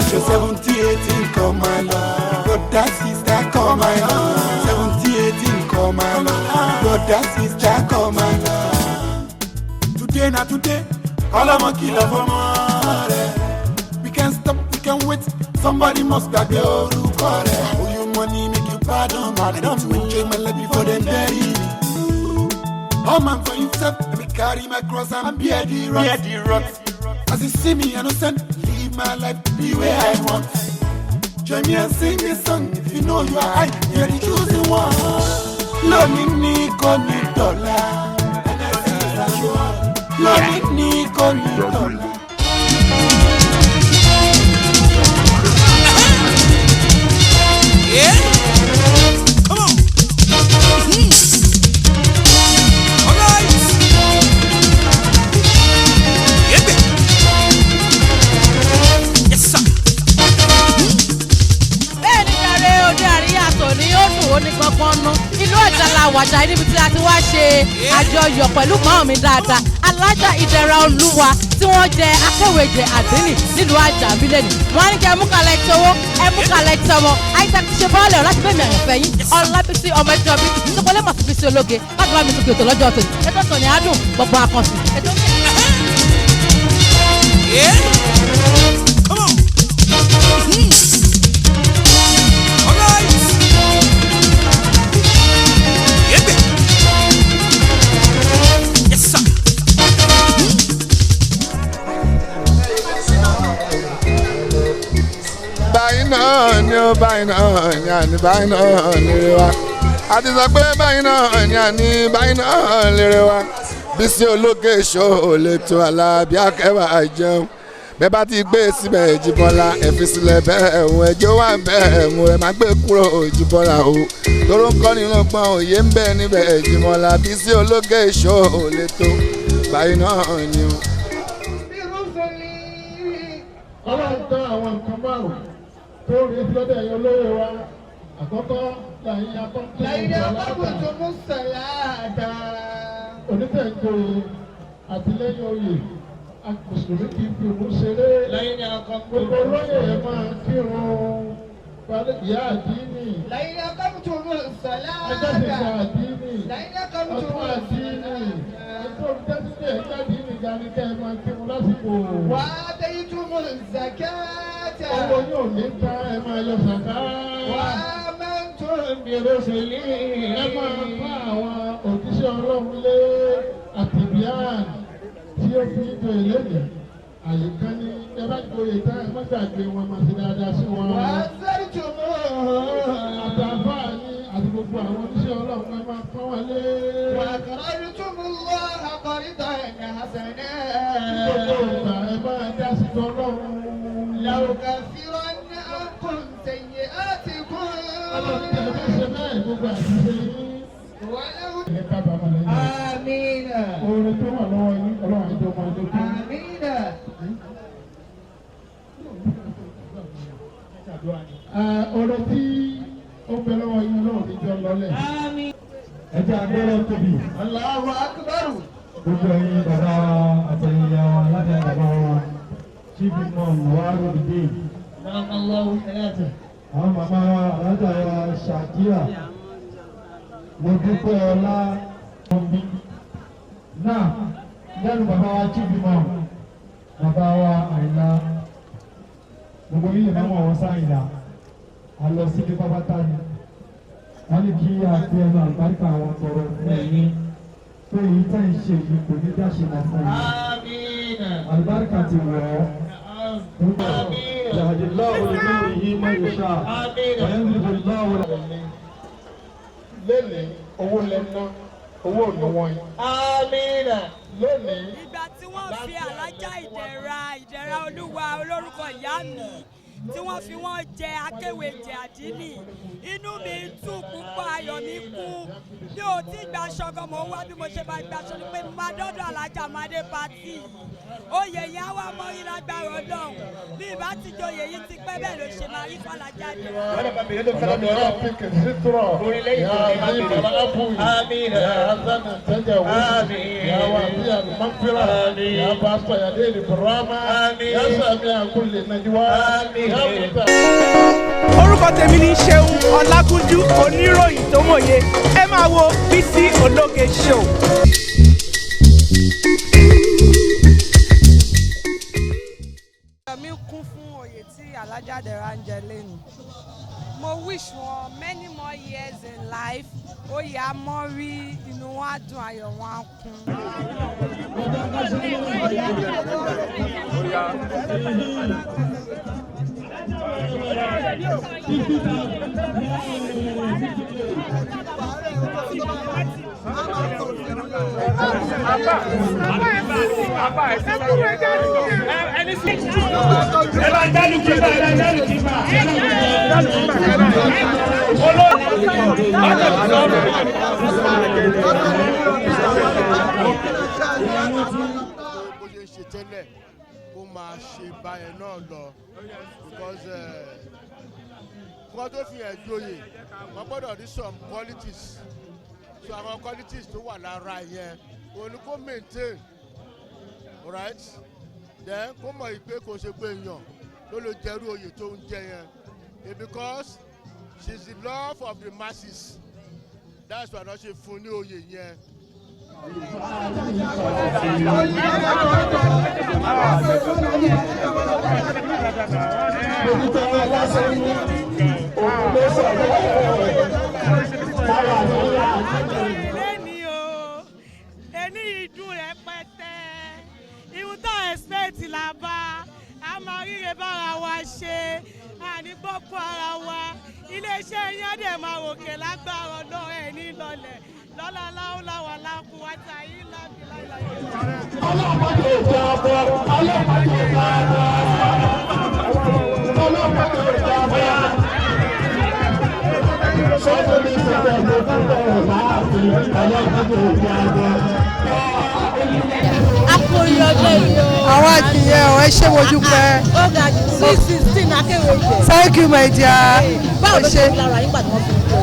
You're 70, 18, come my love. Brother, sister, come my love. 70, 18, come my love. Brother, sister, come my love. Today, not today. All I'm a killer for more. We can't stop, we can't wait. Somebody must back the old record. Oh, you money, make you pardon. I don't enjoy my life before them bury me. Oh man, for himself, let me carry my cross and bear the rot. As you see me innocent, live my life the way I want. Join me and sing this song. If you know you are high, you're the chosen one. Love me, call me dollar. Love me, call me dollar. Yeah, come on. All right. Yeah, yes, sir. Bẹ́ẹ̀ni jàre òde àríyàtọ̀ ni ó dùn ó ní gbọ́ngbọ́n nú. Inú ẹ̀jẹ̀ la wàjà níbi tí a ti wá ṣe àjọyọ̀ pẹ̀lú mọ́ mi dáadáa. Alhaja Ideraoluwa tí wọ́n jẹ akéwèjẹ àdínì nílùú Àjàbílẹ̀ ni. Wọ́n á ní kí ẹ mú kalẹ̀ tọwọ́, ẹ mú kalẹ̀ tọmọ. Àìsàn ti ṣe bọ́ọ̀lù láti bẹ́ẹ̀ mi àyànfẹ́ yín. Ọlábísí ọmọ ẹjọ́ bí Sọpọ́lẹ́ Màsíbísí ológe láti bá mi tún kí ètò lọ́jọ́ tòní. Ètò tòní á dùn gbogbo akọ̀sí. Yeah, come on. All right. Yeah, yes, sir. Báyìí náà ni ó báyìí náà ni àní báyìí náà lérè wa. A ti sọ pé báyìí náà ni àní báyìí náà lérè wa. Bísí ológe ṣó lè tó Alábí Akẹ́wà jẹun. Bẹ́ẹ̀ bá ti gbé síbẹ̀ Jíbọ́lá ẹ fi sílẹ̀ bẹ́ẹ̀ ẹ̀hún ẹjọ́ wà bẹ́ẹ̀ mú ẹ má gbé kúrò Jíbọ́lá o. Tóró ń kọ́ ni lọ́gbọ́n òye ń bẹ níbẹ̀ Jíbọ́lá. Bísí ológe ṣó lè tó báyìí náà ni o. Ọlọ́run tán àwọn nǹkan márùn-ún tó rí lọ́dẹ̀ ẹ̀yọ́ lóye wa. Àkọ́kọ́ làyín akọ́kọ́ mú sàláàdà. Onítẹ̀jọ́ àtìlẹ́yìn oyè Mùsùlùmí kì í fi òun ṣeré. Lẹ́yìn akọ́kọ́ gbogbo olóyè ẹ̀ máa kírun. Ìyá àdínì. Lẹ́yìn akọ́kọ́ mú sàláàdà. Ẹjọ́ ti gba àdínì. Lẹ́yìn akọ́kọ́ mú àdínì. Ẹjọ́ tẹ́sílẹ̀ ẹjọ́ àdínì gani kẹ́ ẹ máa kírun lásìkò. Wà á tẹ́yí túmọ̀ zakata. Owó yóò ní ká ẹ máa yọ sàká. Wà á máa ń tó ìbèrè òṣèlú. Ẹ máa bá àwọn òjíṣẹ́ Ọlọ́run lé àtìbíàn tí ó fi ìjọ ìlẹ́nìí. Àyíká ní ẹ bá gboyè tán ẹ má gbàgbé wọn máa ṣe dáadáa sí wọn. Wà á sẹ́rí túmọ̀. Àtàfà ní àti gbogbo àwọn oníṣẹ́ Ọlọ́run ẹ máa pọ́n wọn lé. Wà á kàrọ́ ní túmọ̀ lọ́ àkọ́rìtà ẹ̀yà àṣẹ̀nẹ́. Gbogbo ìgbà ẹ máa dá sí tọ́lọ́run. Làwọn kan fi rán ní ọkùn tẹ̀yẹ àti kún. Ọlọ́run tẹ̀lé ṣe bẹ́ẹ̀ gbogbo àṣìṣe yín. Amina. Oore tó wà lọ́wọ́ yín, Ọlọ́run àjọ máa dé kú. Amina. Oore tí ó bẹ lọ́wọ́ yín, Ọlọ́run ní jọ lọ́lẹ̀. Ẹ jẹ́ agbẹ́rẹ́ tóbi. Allahu akbar. Gbogbo ẹ̀yin bàbá àtẹ̀yìnyà láti bàbá wa. Chief Imam Wàhálù Dìde. Àwọn màmá wa Alhaja wa Ṣàkíyà. Mo dúpẹ́ ọlá ọ̀gbìn. Náà lẹ́nu bàbá wa Chief Imam, bàbá wa Àyìnlá. Gbogbo yìí lè máa wọ̀ sáyìnlá. A lọ sí ilé pápátá ni. Wọ́n ní kí a fi ẹnu àlùbáríkà àwọn tọrọ fún ẹ̀yìn. Pé èyí tẹ́ ń ṣe yìí kò ní dáṣe máa fún yín. Àlùbáríkà ti wọ̀ ọ́. Yàdìláwò lè ní èyí mọ́ ìṣá. Ọ̀yẹ́nìdìláwò lè. Lónìí owó lẹ́ná owó òní wọ́n yìí. Amina. Lónìí. Ìgbà tí wọ́n fi Alhaja Ideraoluwa olórúkọ ìyá mi tí wọ́n fi wọ́n jẹ akéwèjẹ àdínì inú mi dùn púpọ̀ ayọ̀ mi kún bí o ti gba ṣọgọ mo wá bí mo ṣe máa gba ṣọ ni pé máa dọ́dọ̀ Alhaja Made pati oyè yẹn á wá mọ́ rí lágbára Ọlọ́run bí ìbá ti joyè yìí ti pẹ́ bẹ́ẹ̀ ló ṣe máa rí fàlàjà ni. Orúkọ tèmi ni Ṣeun Ọlágúnjú oníròyìn tó mòye ẹ máa wo Bísí Ológe show. Mi kún fún oyè tí Alhaja Idera ń jẹ lẹ́nu. Mo wish wọn many more years in life. Oyè amọ́rí inú wa dùn ayọ̀ wọn á kún. kó máa ṣe báyẹn náà lọ because nǹkan tó fi hàn jóyè wọ́n gbọ́dọ̀ rí some qualities so àwọn qualities tó wà lára yẹn òun ni kó maintain right then kó mọ̀ ìpè kò ṣe pé èèyàn ló lè jẹ́rú oyè tó ń jẹ yẹn because she is the love of the masses that's why wọ́n ṣe fún ní oyè yẹn. ẹni ìdùn rẹpẹtẹ ìhun tó expect là bá a máa ríre bára wa ṣe àní gbọ́pọ̀ ara wa iléeṣẹ́ yẹn dẹ̀ máa ròkè lágbára náà ẹ̀ ní lọlẹ̀ lọ́la láwùláwà lákù wáta yìí lábí láìláì. ọlọ́pàá tó jábọ̀ ọlọ́pàá tó jábọ̀ ọlọ́pàá tó jábọ̀ sọ́dọ̀ ní sọ́dọ̀ ló fún bẹ́ẹ̀ láàfin ọlọ́pàá tó jábọ̀. Akórí ọjọ́ yìí o. Àwọn àkìyẹ ọ̀ ẹ ṣé mo dúpẹ́. Ó ga jù 616 akéwèjẹ. Thank you my dear. Báwo ló ṣe ń lára yín pàtó wọn fi ń jẹ?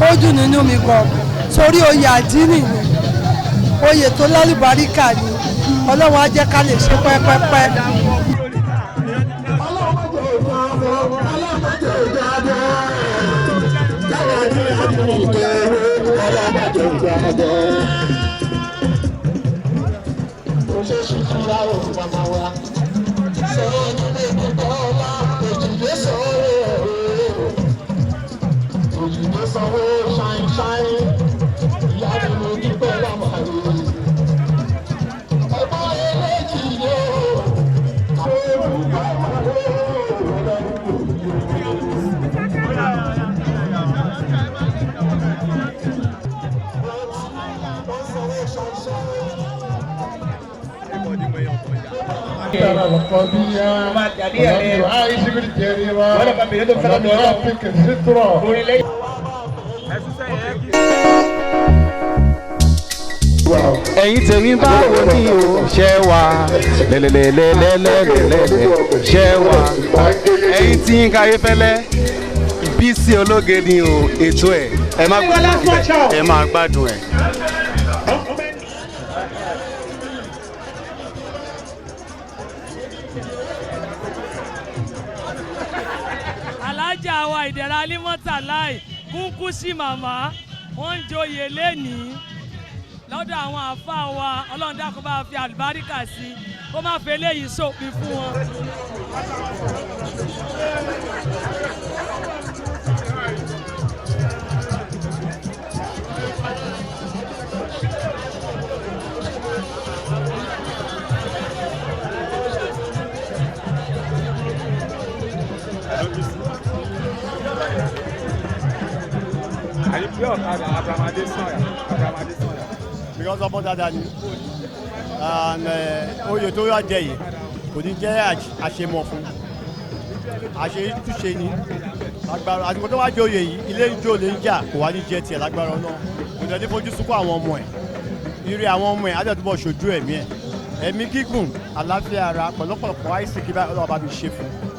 Ó dùn nínú mi gan. Torí oyè àdínì ni oyè tó lálùbáríkà ni Ọlọ́run á jẹ́ ká lè ṣe pẹ́pẹ́pẹ́. ẹ̀yin tèmi báwo ni o ṣe wà lẹ́lẹ́lẹ́lẹ́lẹ́lẹ́lẹ́ ṣe wà ẹ̀yin tí ń káyé fẹ́lẹ́ Bísí Ológe ni o ètò ẹ̀ ẹ má gbádùn ẹ̀ ẹ má gbádùn ẹ̀. Alhaja wa Ideraoluwa kúnkún sí màmá wọ́n ń joyè lénìí lọ́dọ̀ àwọn àfáà wa Ọlọ́run dákun bá fi àlùbáríkà sí kó má fẹ́ eléyìí sópin fún wọn. because ọmọ dáadáa ni oyè tó yà jẹ yìí kò ní jẹ́ àṣemọ̀ fún àṣeyítúṣe ni agbára àti tó wá jẹ́ oyè yìí ilé ijó lè ń jà kò wá ní jẹ́ tiẹ̀ lágbára náà kò tẹ̀ ní fojú sunkún àwọn ọmọ ẹ̀ ire àwọn ọmọ ẹ̀ adẹ́túbọ̀ ṣojú ẹ̀mí ẹ̀ ẹ̀mí gígùn àlàáfíà ara pọ̀lọpọ̀lọpọ̀ àìsíkí báyìí ọlọ́wọ́ bá mi ṣe fún un.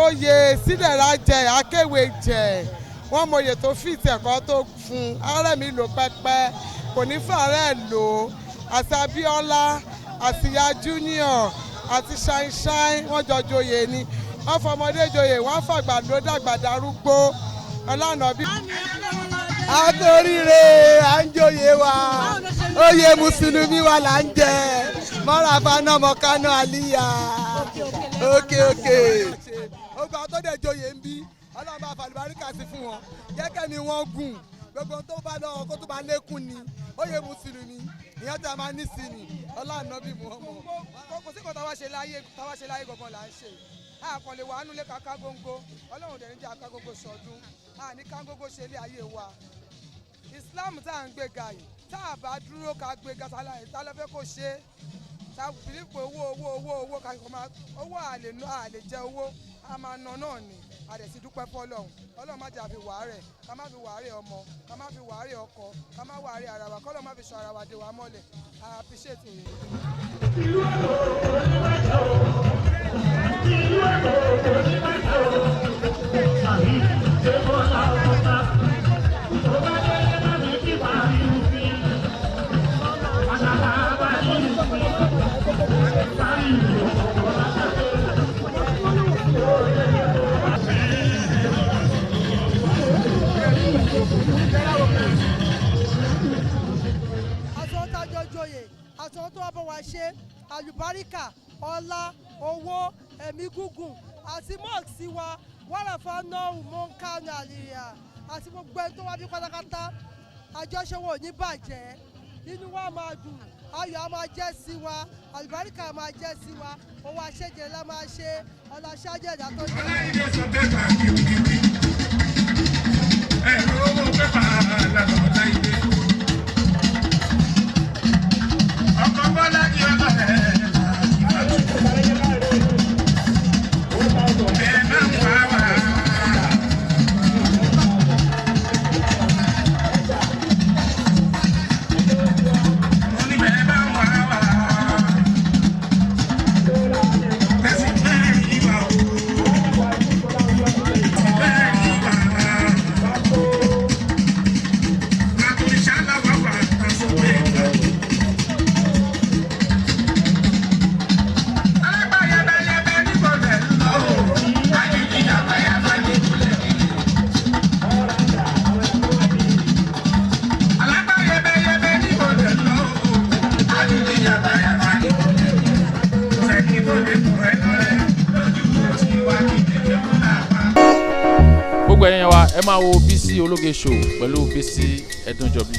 oyè sídẹ̀ra jẹ akéwì jẹ wọ́n mọ oyè tó fìtì ẹ̀kọ́ tó fún arẹ́mi lò pẹ́pẹ́ kò ní fàárẹ̀ lò àti Abíọ́lá àti ya junior àti ṣáínṣáín wọ́n jọ joyè ni wọ́n fọmọdé joyè wọ́n fàgbà ló dàgbà darúgbó ọlànà bí. àtòríire à ń joyè wa oyè mùsùlùmí wa là ń jẹ mọ́ràfà náà mọ́kánná àlíyà òkè. ogun àwọn tó dẹ̀ joyè ń bí ọlọ́run bá fàlùbáríkà sí fún wọn jẹ́kẹ́ ni wọ́n gùn gbogbo tó bá lọ kó tó bá lékún ni oyè mùsùlùmí ìyẹn tí a máa ní sí ni ọlọ́run náà bí mu ọmọ. kò sí kò táwa ṣe láyé gbọ̀ngàn là ń ṣe àkànlè wà nulẹ̀ kàkà góńgó ọlọ́run dẹ̀ ní jẹ́ àkà góńgó sọdún àní ká góńgó ṣe ilé ayé wa Islam tá à ń gbé ga yìí tá a bá dúró ká gbé ga tá ló fẹ́ kó ṣe tá a bìlí pé owó ká owó àlè jẹ owó a máa ná náà ni a dẹ̀ ti dúpẹ́ fọlọ́run ọlọ́run má jẹ́ àfi wàárẹ̀ ká má fi wàárẹ̀ ọmọ ká má fi wàárẹ̀ ọkọ ká má wàárẹ̀ ara wa kọ́lọ́ má fi sọ ara wa dé wa mọ́lẹ̀ I appreciate it. àtọ́ tó wá bọ̀ wá ṣe àlùbáríkà ọlá owó ẹ̀mí gúngùn àti mọ́ọ̀sì wa wàràfà náà mọ́ńkà nàìjíríà àti gbogbo ẹni tó wá bí pátákátá àjọṣe wo ò ní bàjẹ́ inú wa máa dùn ayọ̀ a máa jẹ́ sí wa àlùbáríkà a máa jẹ́ sí wa owó aṣẹ́jẹ la máa ṣe ọlá aṣáájú ẹ̀dá tó jẹ́. ẹ̀rọ owó pépà lànà ọ̀la ilé. ọkọ̀ bọ́lá ní ọba ẹ̀ máa ń wá wá. gbogbo ẹ̀yin wa ẹ máa wo Bísí Ológe show pẹ̀lú Bísí Ẹ̀dúnjọbí.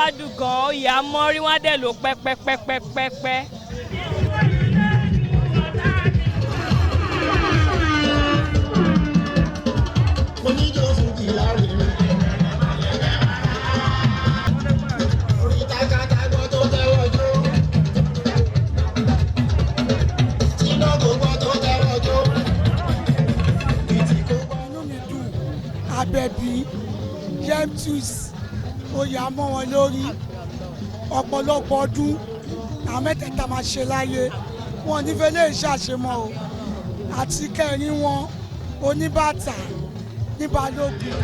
wá dùn gan-an oyè amọ́rí wọn dẹ̀ ló pẹ́pẹ́pẹ́pẹ́pẹ́. oníjó fújì láàrin orí takatagbọ́ tó tẹ́wọ́ jó tínúgbò tó tẹ́wọ́ jó. inú mi dùn Àbẹ̀bí James oyè amọ́ wọn lórí ọ̀pọ̀lọpọ̀ ọdún àwọn mẹ́tẹ̀ẹ̀ta máa ṣe láyé wọn nífẹ̀ẹ́ lè ṣàṣemọ́ o àti kẹrin wọn oníbàtà ní Balógun.